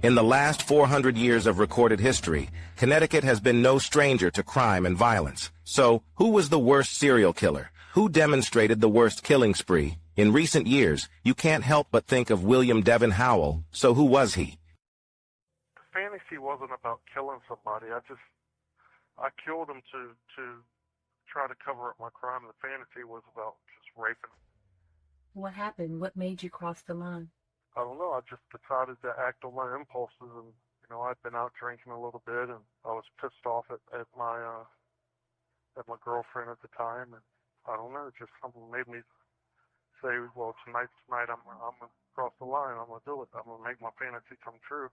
In the last 400 years of recorded history, Connecticut has been no stranger to crime and violence. So, who was the worst serial killer? Who demonstrated the worst killing spree? In recent years, you can't help but think of William Devin Howell. So who was he? The fantasy wasn't about killing somebody. I killed him to try to cover up my crime. The fantasy was about just raping him. What happened? What made you cross the line? I don't know. I just decided to act on my impulses, and I'd been out drinking a little bit, and I was pissed off at my girlfriend at the time, and I don't know. Just something made me say, well, tonight's night. I'm gonna cross the line. I'm gonna do it. I'm gonna make my fantasy come true.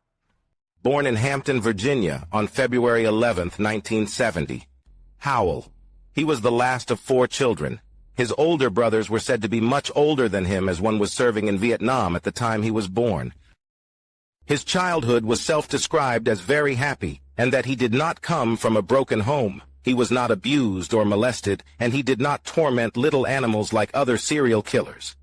Born in Hampton, Virginia, on February 11th, 1970, Howell. He was the last of 4 children. His older brothers were said to be much older than him, as one was serving in Vietnam at the time he was born. His childhood was self-described as very happy, and that he did not come from a broken home. He was not abused or molested, and he did not torment little animals like other serial killers.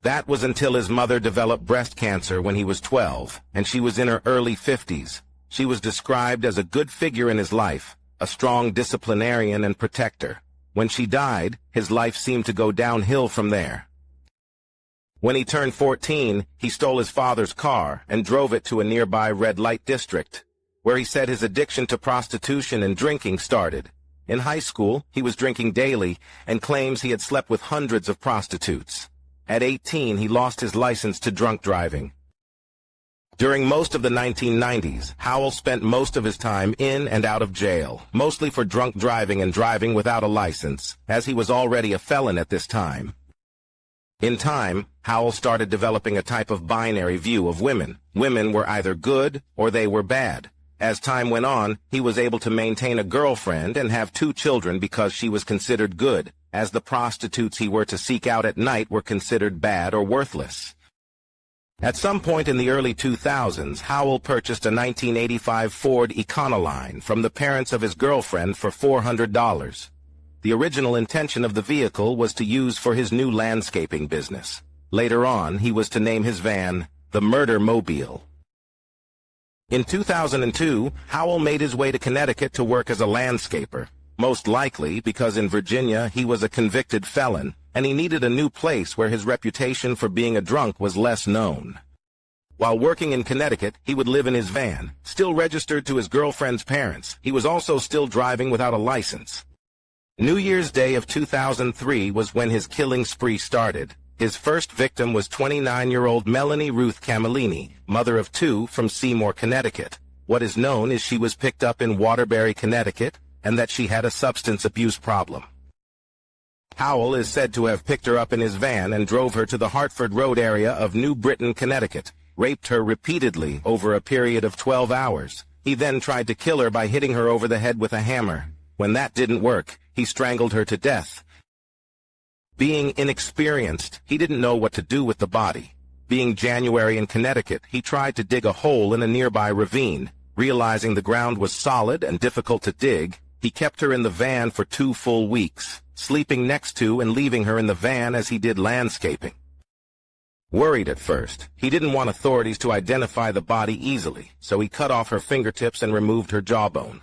That was until his mother developed breast cancer when he was 12, and she was in her early 50s. She was described as a good figure in his life, a strong disciplinarian and protector. When she died, his life seemed to go downhill from there. When he turned 14, he stole his father's car and drove it to a nearby red light district, where he said his addiction to prostitution and drinking started. In high school, he was drinking daily and claims he had slept with hundreds of prostitutes. At 18, he lost his license to drunk driving. During most of the 1990s, Howell spent most of his time in and out of jail, mostly for drunk driving and driving without a license, as he was already a felon at this time. In time, Howell started developing a type of binary view of women. Women were either good or they were bad. As time went on, he was able to maintain a girlfriend and have 2 children because she was considered good, as the prostitutes he were to seek out at night were considered bad or worthless. At some point in the early 2000s, Howell purchased a 1985 Ford Econoline from the parents of his girlfriend for $400. The original intention of the vehicle was to use for his new landscaping business. Later on, he was to name his van the Murder Mobile. In 2002, Howell made his way to Connecticut to work as a landscaper, most likely because in Virginia he was a convicted felon, and he needed a new place where his reputation for being a drunk was less known. While working in Connecticut, he would live in his van, still registered to his girlfriend's parents. He was also still driving without a license. New Year's Day of 2003 was when his killing spree started. His first victim was 29-year-old Melanie Ruth Camillini, mother of 2 from Seymour, Connecticut. What is known is she was picked up in Waterbury, Connecticut, and that she had a substance abuse problem. Howell is said to have picked her up in his van and drove her to the Hartford Road area of New Britain, Connecticut, raped her repeatedly over a period of 12 hours. He then tried to kill her by hitting her over the head with a hammer. When that didn't work, he strangled her to death. Being inexperienced, he didn't know what to do with the body. Being January in Connecticut, he tried to dig a hole in a nearby ravine. Realizing the ground was solid and difficult to dig, he kept her in the van for 2 full weeks, sleeping next to and leaving her in the van as he did landscaping. Worried at first, he didn't want authorities to identify the body easily, so he cut off her fingertips and removed her jawbone.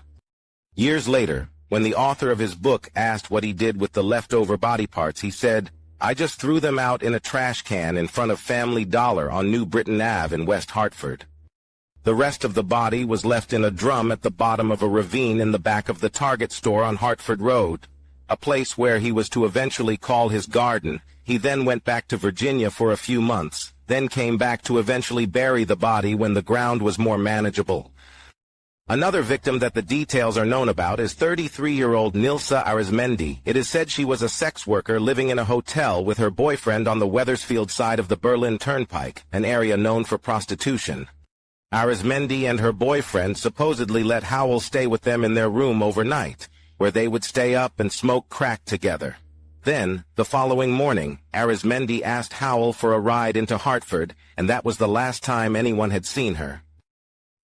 Years later, when the author of his book asked what he did with the leftover body parts, he said, "I just threw them out in a trash can in front of Family Dollar on New Britain Ave in West Hartford." The rest of the body was left in a drum at the bottom of a ravine in the back of the Target store on Hartford Road, a place where he was to eventually call his garden. He then went back to Virginia for a few months, then came back to eventually bury the body when the ground was more manageable. Another victim that the details are known about is 33-year-old Nilsa Arizmendi. It is said she was a sex worker living in a hotel with her boyfriend on the Wethersfield side of the Berlin Turnpike, an area known for prostitution. Arizmendi and her boyfriend supposedly let Howell stay with them in their room overnight, where they would stay up and smoke crack together. Then, the following morning, Arizmendi asked Howell for a ride into Hartford, and that was the last time anyone had seen her.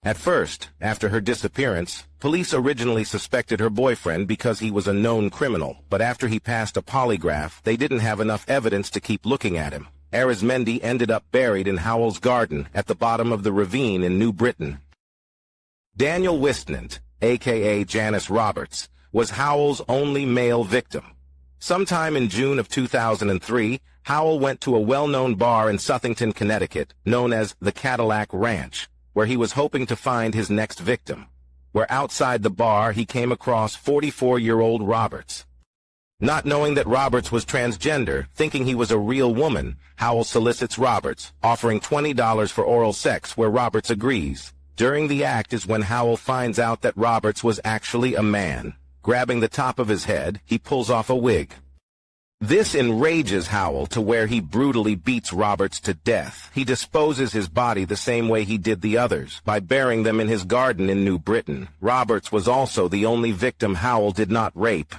At first, after her disappearance, police originally suspected her boyfriend because he was a known criminal, but after he passed a polygraph, they didn't have enough evidence to keep looking at him. Arizmendi ended up buried in Howell's garden at the bottom of the ravine in New Britain. Daniel Wistnant, a.k.a. Janice Roberts, was Howell's only male victim. Sometime in June of 2003, Howell went to a well-known bar in Southington, Connecticut, known as the Cadillac Ranch, where he was hoping to find his next victim. Where outside the bar he came across 44-year-old Roberts. Not knowing that Roberts was transgender, thinking he was a real woman, Howell solicits Roberts, offering $20 for oral sex, where Roberts agrees. During the act is when Howell finds out that Roberts was actually a man. Grabbing the top of his head, he pulls off a wig. This enrages Howell to where he brutally beats Roberts to death. He disposes his body the same way he did the others, by burying them in his garden in New Britain. Roberts was also the only victim Howell did not rape.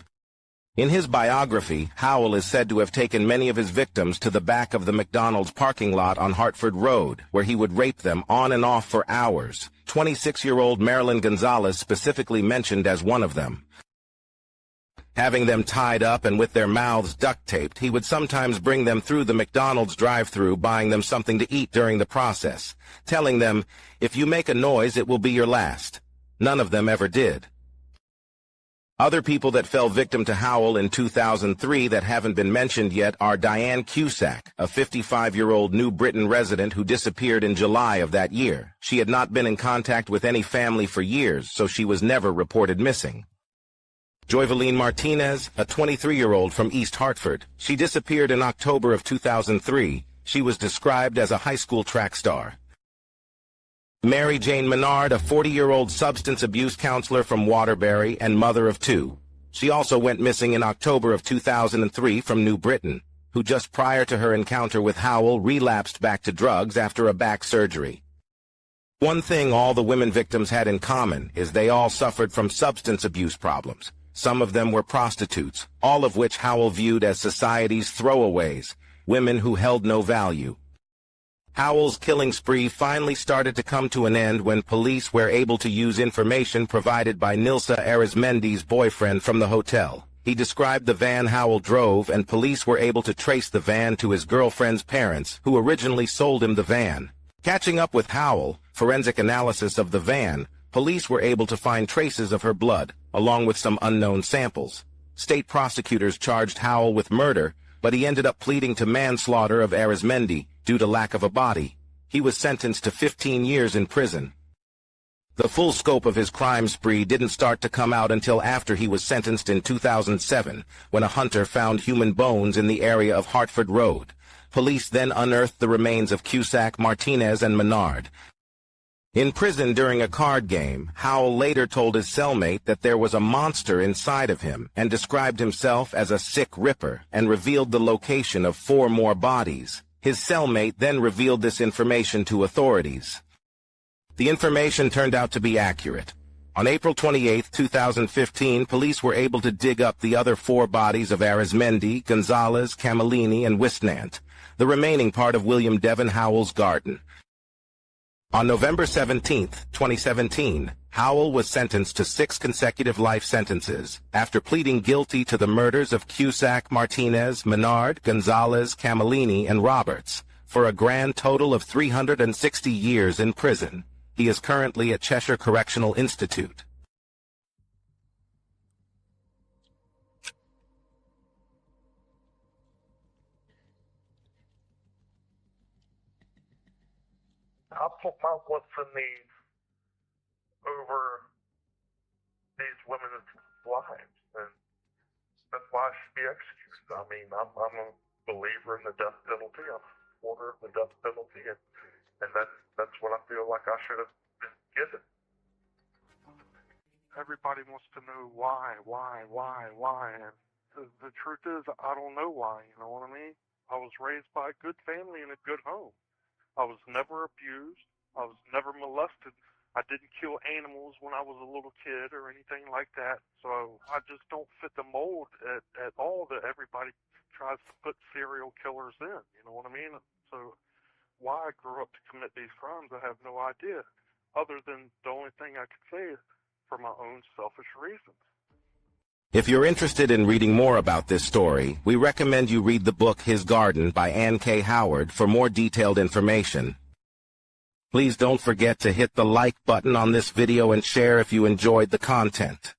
In his biography, Howell is said to have taken many of his victims to the back of the McDonald's parking lot on Hartford Road, where he would rape them on and off for hours. 26-year-old Marilyn Gonzalez specifically mentioned as one of them. Having them tied up and with their mouths duct-taped, he would sometimes bring them through the McDonald's drive-thru, buying them something to eat during the process, telling them, "If you make a noise, it will be your last." None of them ever did. Other people that fell victim to Howell in 2003 that haven't been mentioned yet are Diane Cusack, a 55-year-old New Britain resident who disappeared in July of that year. She had not been in contact with any family for years, so she was never reported missing. Joyveline Martinez, a 23-year-old from East Hartford. She disappeared in October of 2003. She was described as a high school track star. Mary Jane Menard, a 40-year-old substance abuse counselor from Waterbury and mother of two. She also went missing in October of 2003 from New Britain, who just prior to her encounter with Howell relapsed back to drugs after a back surgery. One thing all the women victims had in common is they all suffered from substance abuse problems. Some of them were prostitutes, all of which Howell viewed as society's throwaways, women who held no value. Howell's killing spree finally started to come to an end when police were able to use information provided by Nilsa Arizmendi's boyfriend from the hotel. He described the van Howell drove, and police were able to trace the van to his girlfriend's parents, who originally sold him the van. Catching up with Howell, forensic analysis of the van, police were able to find traces of her blood, along with some unknown samples. State prosecutors charged Howell with murder, but he ended up pleading to manslaughter of Arizmendi due to lack of a body. He was sentenced to 15 years in prison. The full scope of his crime spree didn't start to come out until after he was sentenced in 2007, when a hunter found human bones in the area of Hartford Road. Police then unearthed the remains of Cusack, Martinez, and Menard. In prison during a card game, Howell later told his cellmate that there was a monster inside of him and described himself as a sick ripper and revealed the location of 4 more bodies. His cellmate then revealed this information to authorities. The information turned out to be accurate. On April 28, 2015, police were able to dig up the other 4 bodies of Arizmendi, Gonzalez, Camillini, and Wistnant, the remaining part of William Devin Howell's garden. On November 17, 2017, Howell was sentenced to 6 consecutive life sentences after pleading guilty to the murders of Cusack, Martinez, Menard, Gonzalez, Camillini, and Roberts, for a grand total of 360 years in prison. He is currently at Cheshire Correctional Institute. I put my what's in these over these women's lives, and that's why I should be executed. I mean, I'm a believer in the death penalty. I'm a supporter of the death penalty, and that's what I feel like I should have been given. Everybody wants to know why, and the truth is, I don't know why. You know what I mean? I was raised by a good family in a good home. I was never abused. I was never molested. I didn't kill animals when I was a little kid or anything like that. So I just don't fit the mold at all that everybody tries to put serial killers in. You know what I mean? So why I grew up to commit these crimes, I have no idea. Other than the only thing I could say is for my own selfish reasons. If you're interested in reading more about this story, we recommend you read the book His Garden by Anne K. Howard for more detailed information. Please don't forget to hit the like button on this video and share if you enjoyed the content.